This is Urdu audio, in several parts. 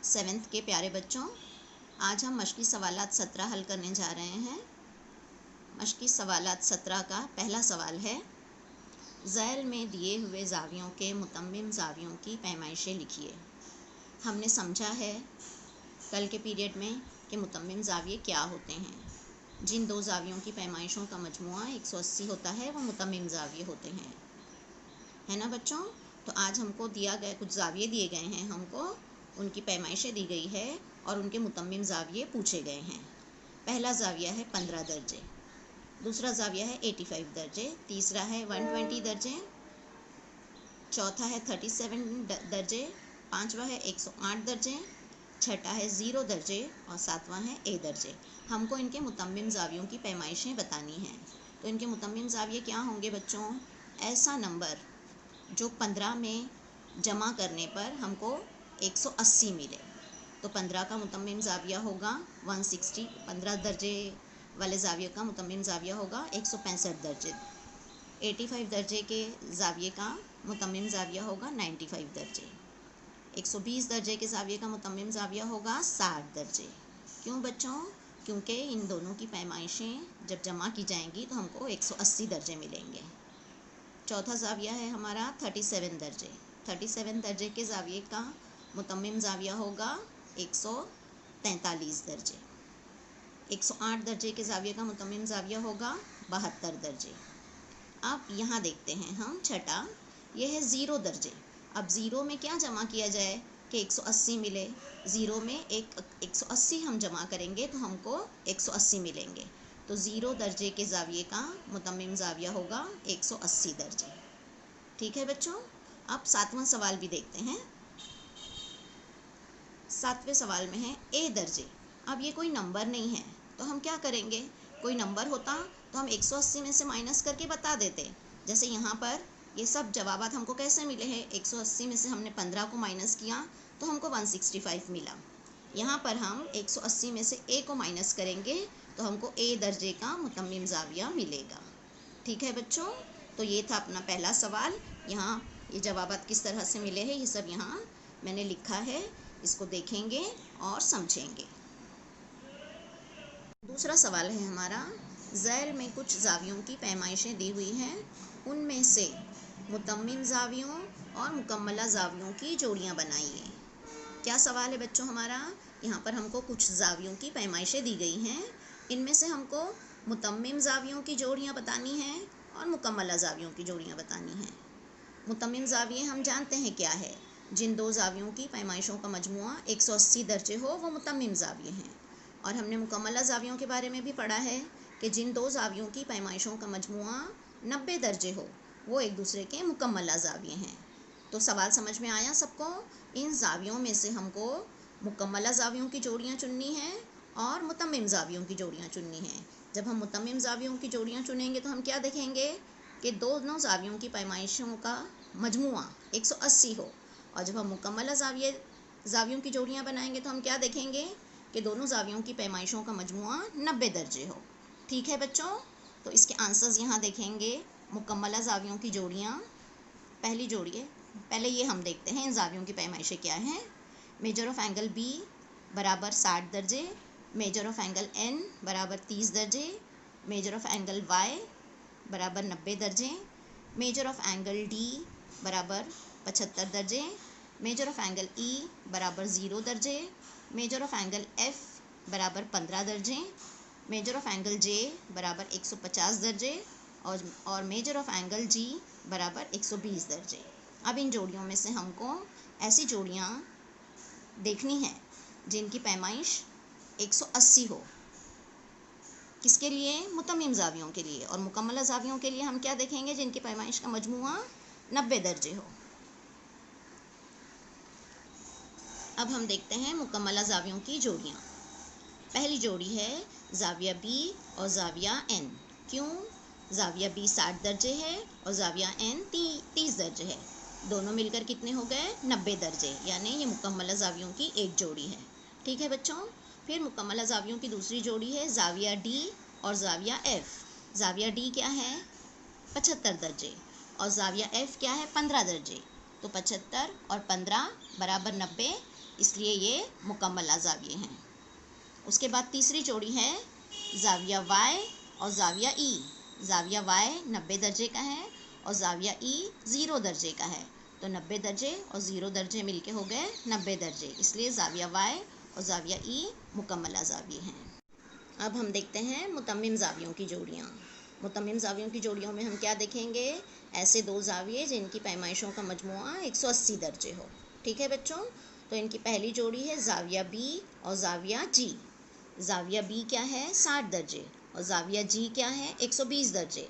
7th کے پیارے بچوں، آج ہم مشقی سوالات 17 حل کرنے جا رہے ہیں۔ مشقی سوالات 17 کا پہلا سوال ہے، ذیل میں دیے ہوئے زاویوں کے متمم زاویوں کی پیمائشیں لکھیے۔ ہم نے سمجھا ہے کل کے پیریڈ میں کہ متمم زاویے کیا ہوتے ہیں۔ جن دو زاویوں کی پیمائشوں کا مجموعہ 180 ہوتا ہے وہ متمم زاویے ہوتے ہیں، ہے نا بچوں؟ تو آج ہم کو دیا گیا کچھ زاویے دیے گئے ہیں، ہم کو ان کی پیمائشیں دی گئی ہے اور ان کے متمم زاویے پوچھے گئے ہیں۔ پہلا زاویہ ہے 15 درجے، دوسرا زاویہ ہے 85 درجے، تیسرا ہے 120 درجے، چوتھا ہے 37 درجے، پانچواں ہے 108 درجے، چھٹا ہے 0 درجے اور ساتواں ہے A درجے۔ ہم کو ان کے متمم زاویوں کی پیمائشیں بتانی ہیں۔ تو ان کے متمم زاویے کیا ہوں گے بچوں؟ ایسا نمبر جو 15 میں جمع کرنے پر ہم کو 180 ملے، تو 15 کا متمم زاویہ ہوگا 160، 15 درجے والے زاویے کا متمم زاویہ ہوگا 165 درجے، 85 درجے کے زاویے کا متمم زاویہ ہوگا 95 درجے، 120 درجے کے زاویے کا متمم زاویہ ہوگا 60 درجے۔ کیوں بچوں؟ کیونکہ ان دونوں کی پیمائشیں جب جمع کی جائیں گی تو ہم کو 180 درجے ملیں گے۔ چوتھا زاویہ ہے ہمارا 37 درجے، 37 درجے کے زاویے کا متمم زاویہ ہوگا 143 درجے، 108 درجے کے زاویے کا متمم زاویہ ہوگا 72 درجے۔ اب یہاں دیکھتے ہیں ہم چھٹا، یہ ہے 0 درجے۔ اب 0 میں کیا جمع کیا جائے کہ 180 ملے؟ 0 میں 180 ہم جمع کریں گے تو ہم کو 180 ملیں گے، تو 0 درجے کے زاویے کا متمم زاویہ ہوگا 180 درجے۔ ٹھیک ہے بچوں؟ اب 7واں سوال بھی دیکھتے ہیں۔ 7ویں سوال میں ہے A درجے۔ اب یہ کوئی نمبر نہیں ہے تو ہم کیا کریں گے؟ کوئی نمبر ہوتا تو ہم 180 میں سے مائنس کر کے بتا دیتے۔ جیسے یہاں پر یہ سب جوابات ہم کو کیسے ملے ہیں؟ 180 میں سے ہم نے 15 کو مائنس کیا تو ہم کو 165 ملا۔ یہاں پر ہم 180 میں سے A کو مائنس کریں گے تو ہم کو A درجے کا متمم زاویہ ملے گا۔ ٹھیک ہے بچوں؟ تو یہ تھا اپنا پہلا سوال۔ یہاں یہ جوابات کس طرح سے ملے ہیں یہ سب یہاں میں نے لکھا ہے، اس کو دیکھیں گے اور سمجھیں گے۔ دوسرا سوال ہے ہمارا، ذیل میں کچھ زاویوں کی پیمائشیں دی ہوئی ہیں، ان میں سے متمم زاویوں اور مکملہ زاویوں کی جوڑیاں بنائیے۔ کیا سوال ہے بچوں ہمارا؟ یہاں پر ہم کو کچھ زاویوں کی پیمائشیں دی گئی ہیں، ان میں سے ہم کو متمم زاویوں کی جوڑیاں بتانی ہیں اور مکملہ زاویوں کی جوڑیاں بتانی ہیں۔ متمم زاویے ہم جانتے ہیں کیا ہے، جن دو زاویوں کی پیمائشوں کا مجموعہ 180 درجے ہو وہ متمم زاویے ہیں۔ اور ہم نے مکملہ زاویوں کے بارے میں بھی پڑھا ہے کہ جن دو زاویوں کی پیمائشوں کا مجموعہ 90 درجے ہو وہ ایک دوسرے کے مکملہ زاویے ہیں۔ تو سوال سمجھ میں آیا سب کو؟ ان زاویوں میں سے ہم کو مکملہ زاویوں کی جوڑیاں چننی ہیں اور متمم زاویوں کی جوڑیاں چننی ہیں۔ جب ہم متمم زاویوں کی جوڑیاں چنیں گے تو ہم کیا دیکھیں گے کہ دونوں زاویوں کی پیمائشوں کا مجموعہ 180 ہو، اور جب ہم مکملہ زاویوں کی جوڑیاں بنائیں گے تو ہم کیا دیکھیں گے کہ دونوں زاویوں کی پیمائشوں کا مجموعہ 90 درجے ہو۔ ٹھیک ہے بچوں؟ تو اس کے آنسرز یہاں دیکھیں گے۔ مکملہ زاویوں کی جوڑیاں، پہلی جوڑی ہے، پہلے یہ ہم دیکھتے ہیں ان زاویوں کی پیمائشیں کیا ہیں۔ میجر آف اینگل B برابر 60 درجے، میجر آف اینگل N برابر 30 درجے، میجر آف اینگل Y برابر 90 درجے، میجر آف اینگل D برابر 75 درجے، میجر آف اینگل E برابر 0 درجے، میجر آف اینگل F برابر 15 درجے، میجر آف اینگل J برابر 150 درجے اور میجر آف اینگل G برابر 120 درجے۔ اب ان جوڑیوں میں سے ہم کو ایسی جوڑیاں دیکھنی ہیں جن کی پیمائش 180 ہو۔ کس کے لیے؟ متمم زاویوں کے لیے۔ اور مکملہ زاویوں کے لیے ہم کیا دیکھیں گے؟ جن کی پیمائش کا مجموعہ 90 درجے ہو۔ اب ہم دیکھتے ہیں مکملہ زاویوں کی جوڑیاں۔ پہلی جوڑی ہے زاویہ B اور زاویہ N۔ کیوں؟ زاویہ B 60 درجے ہے اور زاویہ N 30 درجے ہے، دونوں مل کر کتنے ہو گئے؟ 90 درجے، یعنی یہ مکملہ زاویوں کی ایک جوڑی ہے۔ ٹھیک ہے بچوں؟ پھر مکملہ زاویوں کی دوسری جوڑی ہے زاویہ D اور زاویہ F۔ زاویہ D کیا ہے؟ 75 درجے اور زاویہ F کیا ہے؟ 15 درجے۔ تو 75 اور 15 برابر 90، اس لیے یہ مکملہ زاویے ہیں۔ اس کے بعد تیسری جوڑی ہے زاویہ وائے اور زاویہ ای۔ زاویہ وائے 90 درجے کا ہے اور زاویہ ای 0 درجے کا ہے، تو 90 درجے اور 0 درجے مل کے ہو گئے 90 درجے، اس لیے زاویہ وائے اور زاویہ ای مکملہ زاویے ہیں۔ اب ہم دیکھتے ہیں متمم زاویوں کی جوڑیاں۔ متمم زاویوں کی جوڑیوں میں ہم کیا دیکھیں گے؟ ایسے دو زاویے جن کی پیمائشوں کا مجموعہ 180 درجے ہو۔ ٹھیک ہے بچوں؟ تو ان کی پہلی جوڑی ہے زاویہ بی اور زاویہ جی۔ زاویہ بی کیا ہے؟ 60 درجے اور زاویہ جی کیا ہے؟ 120 درجے۔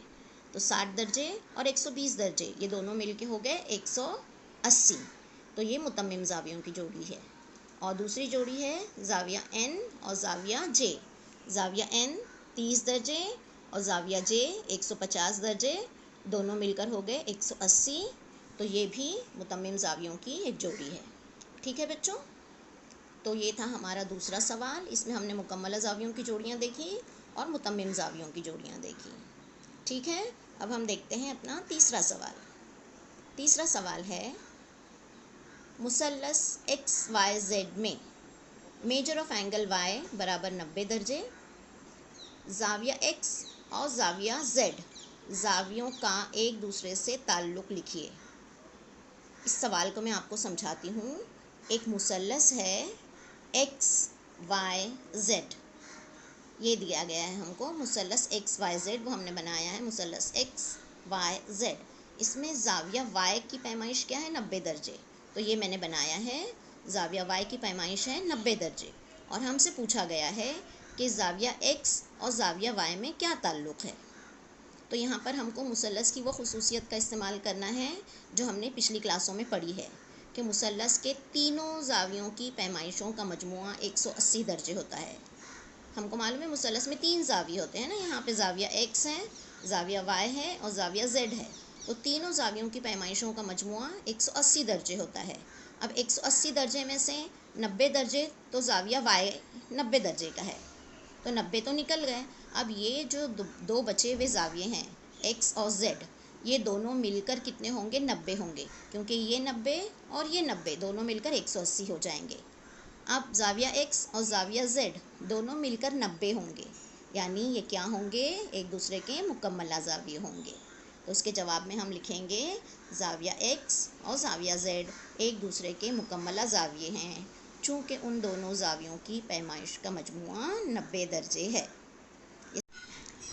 تو 60 درجے اور 120 درجے یہ دونوں مل کے ہو گئے 180، تو یہ متمم زاویوں کی جوڑی ہے۔ اور دوسری جوڑی ہے زاویہ این اور زاویہ جے۔ زاویہ این 30 درجے اور زاویہ جے 150 درجے، دونوں مل کر ہو گئے 180، تو یہ بھی متمم زاویوں کی ایک جوڑی ہے۔ ٹھیک ہے بچوں؟ تو یہ تھا ہمارا دوسرا سوال، اس میں ہم نے مکملہ زاویوں کی جوڑیاں دیکھی اور متمم زاویوں کی جوڑیاں دیکھی۔ ٹھیک ہے، اب ہم دیکھتے ہیں اپنا تیسرا سوال۔ تیسرا سوال ہے مثلث ایکس وائی زیڈ میں میجر آف اینگل وائی برابر 90 درجے، زاویہ ایکس اور زاویہ زیڈ زاویوں کا ایک دوسرے سے تعلق لکھیے۔ اس سوال کو میں آپ کو سمجھاتی ہوں۔ ایک مثلث ہے ایکس وائی زیڈ، یہ دیا گیا ہے ہم کو مثلث ایکس وائی زیڈ، وہ ہم نے بنایا ہے مثلث ایکس وائی زیڈ۔ اس میں زاویہ وائی کی پیمائش کیا ہے؟ 90 درجے، تو یہ میں نے بنایا ہے زاویہ وائی کی پیمائش ہے 90 درجے، اور ہم سے پوچھا گیا ہے کہ زاویہ ایکس اور زاویہ وائی میں کیا تعلق ہے۔ تو یہاں پر ہم کو مثلث کی وہ خصوصیت کا استعمال کرنا ہے جو ہم نے پچھلی کلاسوں میں پڑھی ہے کہ مثلث کے تینوں زاویوں کی پیمائشوں کا مجموعہ 180 درجے ہوتا ہے۔ ہم کو معلوم ہے مثلث میں 3 زاویے ہوتے ہیں نا، یہاں پہ زاویہ ایکس ہے، زاویہ وائی ہے اور زاویہ زیڈ ہے، تو تینوں زاویوں کی پیمائشوں کا مجموعہ 180 درجے ہوتا ہے۔ اب 180 درجے میں سے 90 درجے تو زاویہ وائی 90 درجے کا ہے، تو 90 تو نکل گئے۔ اب یہ جو دو بچے ہوئے زاویے ہیں ایکس اور زیڈ، یہ دونوں مل کر کتنے ہوں گے؟ 90 ہوں گے، کیونکہ یہ 90 اور یہ 90 دونوں مل کر 180 ہو جائیں گے۔ اب زاویہ ایکس اور زاویہ زیڈ دونوں مل کر 90 ہوں گے، یعنی یہ کیا ہوں گے؟ ایک دوسرے کے مکملہ زاویے ہوں گے۔ تو اس کے جواب میں ہم لکھیں گے زاویہ ایکس اور زاویہ زیڈ ایک دوسرے کے مکملہ زاویے ہیں، چونکہ ان دونوں زاویوں کی پیمائش کا مجموعہ 90 درجے ہے۔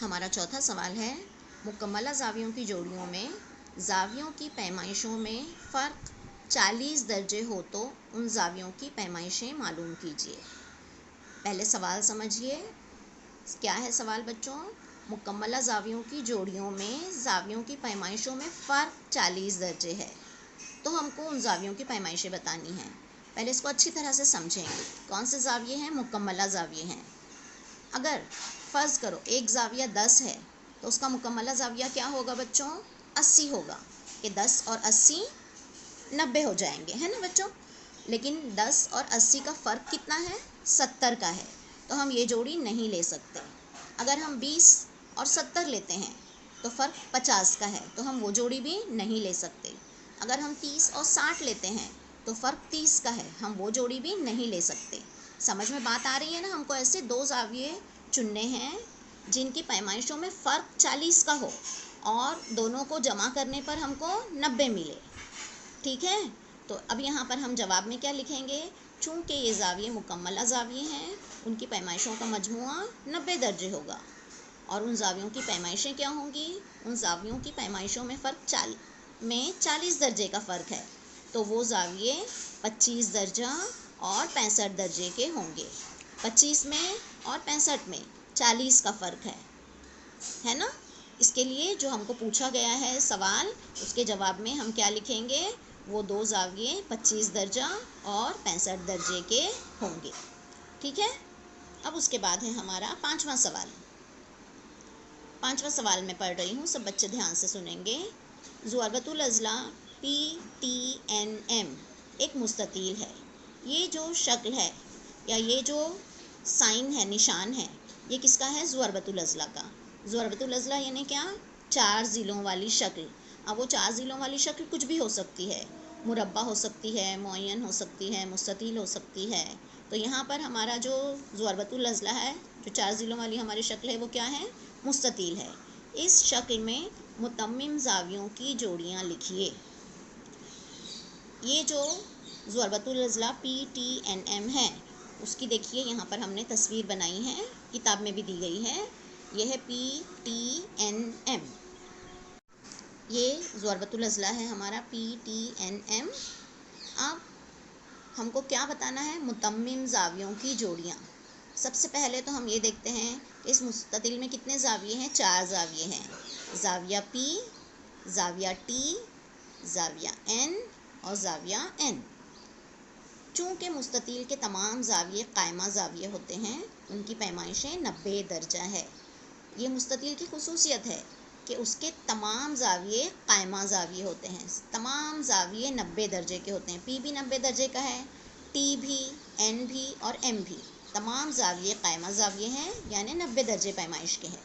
ہمارا چوتھا سوال ہے مکملہ زاویوں کی جوڑیوں میں زاویوں کی پیمائشوں میں فرق 40 درجے ہو تو ان زاویوں کی پیمائشیں معلوم کیجیے۔ پہلے سوال سمجھیے، کیا ہے سوال بچوں؟ مکملہ زاویوں کی جوڑیوں میں زاویوں کی پیمائشوں میں فرق 40 درجے ہے، تو ہم کو ان زاویوں کی پیمائشیں بتانی ہیں۔ پہلے اس کو اچھی طرح سے سمجھیں گے، کون سے زاویے ہیں؟ مکملہ زاویے ہیں۔ اگر فرض کرو ایک زاویہ 10 ہے تو اس کا مکملہ زاویہ کیا ہوگا بچوں؟ 80 ہوگا، کہ 10 اور 80 90 ہو جائیں گے، ہے نا بچوں؟ لیکن 10 اور 80 کا فرق کتنا ہے؟ 70 کا ہے، تو ہم یہ جوڑی نہیں لے سکتے۔ اگر ہم 20 اور 70 لیتے ہیں تو فرق 50 کا ہے، تو ہم وہ جوڑی بھی نہیں لے سکتے۔ اگر ہم 30 اور 60 لیتے ہیں تو فرق 30 کا ہے، ہم وہ جوڑی بھی نہیں لے سکتے۔ سمجھ میں بات آ رہی ہے نا؟ ہم کو ایسے دو زاویے چننے ہیں جن کی پیمائشوں میں فرق 40 کا ہو اور دونوں کو جمع کرنے پر ہم کو 90 ملے۔ ٹھیک ہے؟ تو اب یہاں پر ہم جواب میں کیا لکھیں گے؟ چونکہ یہ زاویے مکملہ زاویے ہیں، ان کی پیمائشوں کا مجموعہ 90 درجے ہوگا، اور ان زاویوں کی پیمائشیں کیا ہوں گی؟ ان زاویوں کی پیمائشوں میں فرق 40 درجے کا فرق ہے، تو وہ زاویے 25 درجہ اور 65 درجے کے ہوں گے۔ 25 میں اور 65 میں 40 کا فرق ہے نا؟ اس کے لیے جو ہم کو پوچھا گیا ہے سوال، اس کے جواب میں ہم کیا لکھیں گے؟ وہ دو زاویے 25 درجہ اور 65 درجے کے ہوں گے۔ ٹھیک ہے؟ اب اس کے بعد ہے ہمارا پانچواں سوال۔ پانچواں سوال میں پڑھ رہی ہوں، سب بچے دھیان سے سنیں گے۔ ضربۃ الاضلاع PTNM ایک مستطیل ہے۔ یہ جو شکل ہے یا یہ جو سائن ہے، نشان ہے، یہ کس کا ہے؟ ضربۃ الاضلاع کا۔ ضربۃ الاضلاع یعنی کیا؟ 4 ضلعوں والی شکل۔ اب وہ 4 ضلعوں والی شکل کچھ بھی ہو سکتی ہے، مربع ہو سکتی ہے، معین ہو سکتی ہے، مستطیل ہو سکتی ہے. تو یہاں پر ہمارا جو ضربۃ الاضلاع ہے، جو 4 ضلعوں والی ہماری شکل ہے، وہ کیا ہے؟ مستطیل ہے. اس شکل میں متمم زاویوں کی جوڑیاں لکھیے. یہ جو ضربۃ الاضلاع PTNM ہے، اس کی دیکھیے یہاں پر ہم نے تصویر بنائی ہے، کتاب میں بھی دی گئی ہے. یہ ہے PTNM. یہ ضربۃ الاضلاع ہے ہمارا PTNM. اب ہم کو کیا بتانا ہے؟ متمم زاویوں کی جوڑیاں. سب سے پہلے تو ہم یہ دیکھتے ہیں کہ اس مستطیل میں کتنے زاویے ہیں؟ 4 زاویے ہیں. زاویہ P، زاویہ T، زاویہ N اور زاویہ N. چونکہ مستطیل کے تمام زاویے قائمہ زاویے ہوتے ہیں، ان کی پیمائشیں 90 درجہ ہے. یہ مستطیل کی خصوصیت ہے کہ اس کے تمام زاویے قائمہ زاویے ہوتے ہیں. تمام زاویے 90 درجے کے ہوتے ہیں. P بھی 90 درجے کا ہے، T بھی، N بھی اور M بھی. تمام زاویے قائمہ زاویے ہیں، یعنی 90 درجے پیمائش کے ہیں.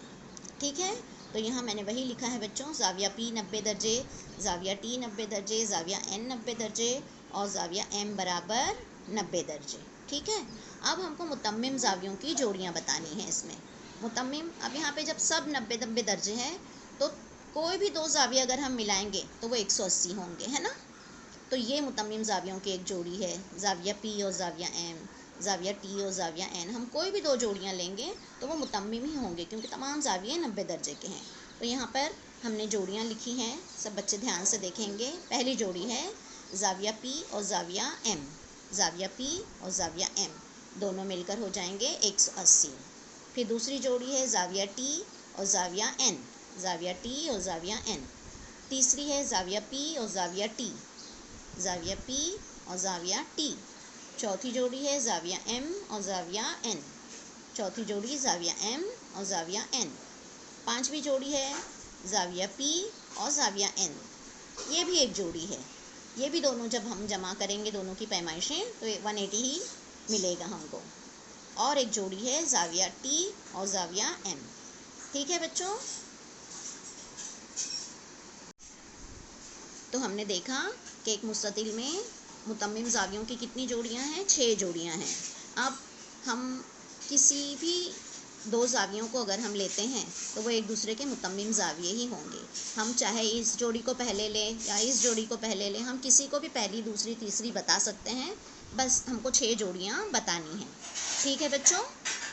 ٹھیک ہے؟ تو یہاں میں نے وہی لکھا ہے بچوں، زاویہ P 90 درجے، زاویہ T 90 درجے، زاویہ N 90 درجے اور زاویہ M برابر 90 درجے. ٹھیک ہے؟ اب ہم کو متمم زاویوں کی جوڑیاں بتانی ہیں اس میں. متمم، اب یہاں پہ جب سب 90 درجے ہیں تو کوئی بھی 2 زاویے اگر ہم ملائیں گے تو وہ 180 ہوں گے، ہے نا؟ تو یہ متمم زاویوں کی ایک جوڑی ہے، زاویہ P اور زاویہ M، زاویہ T اور زاویہ N. ہم کوئی بھی 2 جوڑیاں لیں گے تو وہ متمم ہی ہوں گے، کیونکہ تمام زاویے 90 درجے کے ہیں. تو یہاں پر ہم نے جوڑیاں لکھی ہیں، سب بچے دھیان سے دیکھیں گے. پہلی جوڑی ہے زاویہ P اور زاویہ M. زاویہ P اور زاویہ M دونوں مل کر ہو جائیں گے 180. پھر دوسری جوڑی ہے زاویہ T اور زاویہ N. زاویہ T اور زاویہ N. تیسری ہے زاویہ P اور زاویہ T. زاویہ P اور زاویہ T. چوتھی جوڑی ہے زاویہ M اور زاویہ N. چوتھی جوڑی زاویہ M اور زاویہ N. پانچویں جوڑی ہے زاویہ P اور زاویہ N. یہ بھی ایک جوڑی ہے. یہ بھی دونوں جب ہم جمع کریں گے دونوں کی پیمائشیں تو 180 ہی ملے گا ہم کو. اور ایک جوڑی ہے زاویہ T اور زاویہ M. ٹھیک ہے بچوں؟ تو ہم نے دیکھا کہ ایک مستطیل میں متمم زاویوں کی کتنی جوڑیاں ہیں؟ 6 جوڑیاں ہیں. اب ہم کسی بھی 2 زاویوں کو اگر ہم لیتے ہیں تو وہ ایک دوسرے کے متمم زاویے ہی ہوں گے. ہم چاہے اس جوڑی کو پہلے لیں یا اس جوڑی کو پہلے لیں، ہم کسی کو بھی پہلی، دوسری، تیسری بتا سکتے ہیں. بس ہم کو 6 جوڑیاں بتانی ہیں. ٹھیک ہے بچوں؟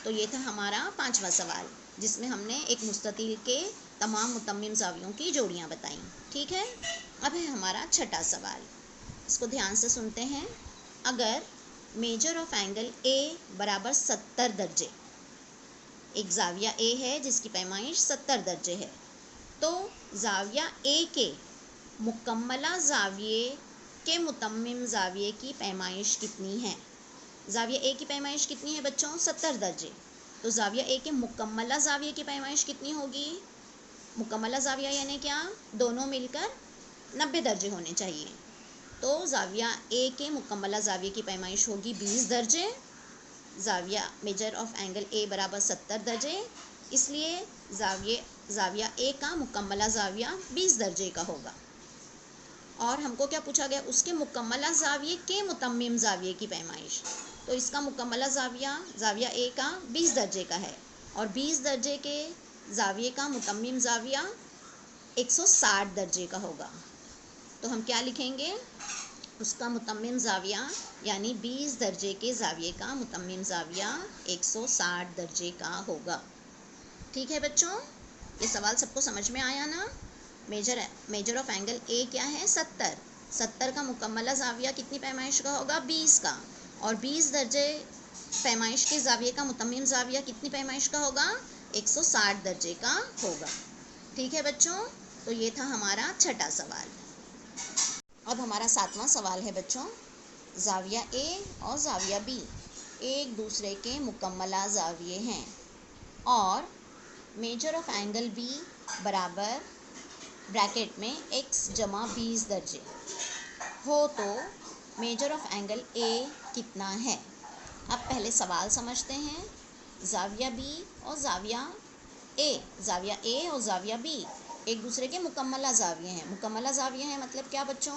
تو یہ تھا ہمارا 5واں سوال، جس میں ہم نے ایک مستطیل کے تمام متمم زاویوں کی جوڑیاں بتائیں. ٹھیک ہے؟ اب ہے ہمارا 6واں سوال. اس کو دھیان سے سنتے ہیں. اگر میجر آف اینگل A برابر 70 درجے، ایک زاویہ A ہے جس کی پیمائش 70 درجے ہے، تو زاویہ A کے مکملہ زاویے کے متمم زاویے کی پیمائش کتنی ہے؟ زاویہ A کی پیمائش کتنی ہے بچوں؟ 70 درجے. تو زاویہ A کے مکملہ زاویے کی پیمائش کتنی ہوگی؟ مکملہ زاویہ یعنی کیا؟ دونوں مل کر 90 درجے ہونے چاہیے. تو زاویہ A کے مکملہ زاویے کی پیمائش ہوگی 20 درجے. زاویہ میجر آف اینگل A برابر 70 درجے، اس لیے زاویہ A کا مکملہ زاویہ 20 درجے کا ہوگا. اور ہم کو کیا پوچھا گیا؟ اس کے مکملہ زاویے کے متمم زاویے کی پیمائش. تو اس کا مکملہ زاویہ A کا 20 درجے کا ہے، اور 20 درجے کے زاویے کا متمم زاویہ 160 درجے کا ہوگا. تو ہم کیا لکھیں گے؟ اس کا متمم زاویہ یعنی 20 درجے کے زاویے کا متمم زاویہ 160 درجے کا ہوگا. ٹھیک ہے بچوں؟ یہ سوال سب کو سمجھ میں آیا نا؟ میجر آف اینگل A کیا ہے؟ 70 کا مکملہ زاویہ کتنی پیمائش کا ہوگا؟ 20 کا. اور 20 درجے پیمائش کے زاویے کا متمم زاویہ کتنی پیمائش کا ہوگا؟ 160 درجے کا ہوگا. ٹھیک ہے بچوں؟ تو یہ تھا ہمارا 6واں سوال. اب ہمارا 7واں سوال ہے بچوں. زاویہ A اور زاویہ B ایک دوسرے کے مکملہ زاویے ہیں، اور میجر آف اینگل B برابر بریکٹ میں x جمع 20 درجے ہو تو میجر آف اینگل A کتنا ہے؟ اب پہلے سوال سمجھتے ہیں. زاویہ B اور زاویہ A اور زاویہ B ایک دوسرے کے مکملہ زاویے ہیں. مکملہ زاویے ہیں مطلب کیا بچوں؟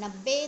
90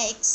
x,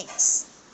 x,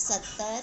70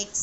x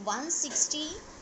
160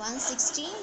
160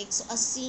180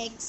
x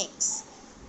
x।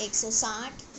160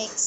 x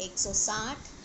160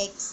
x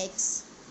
x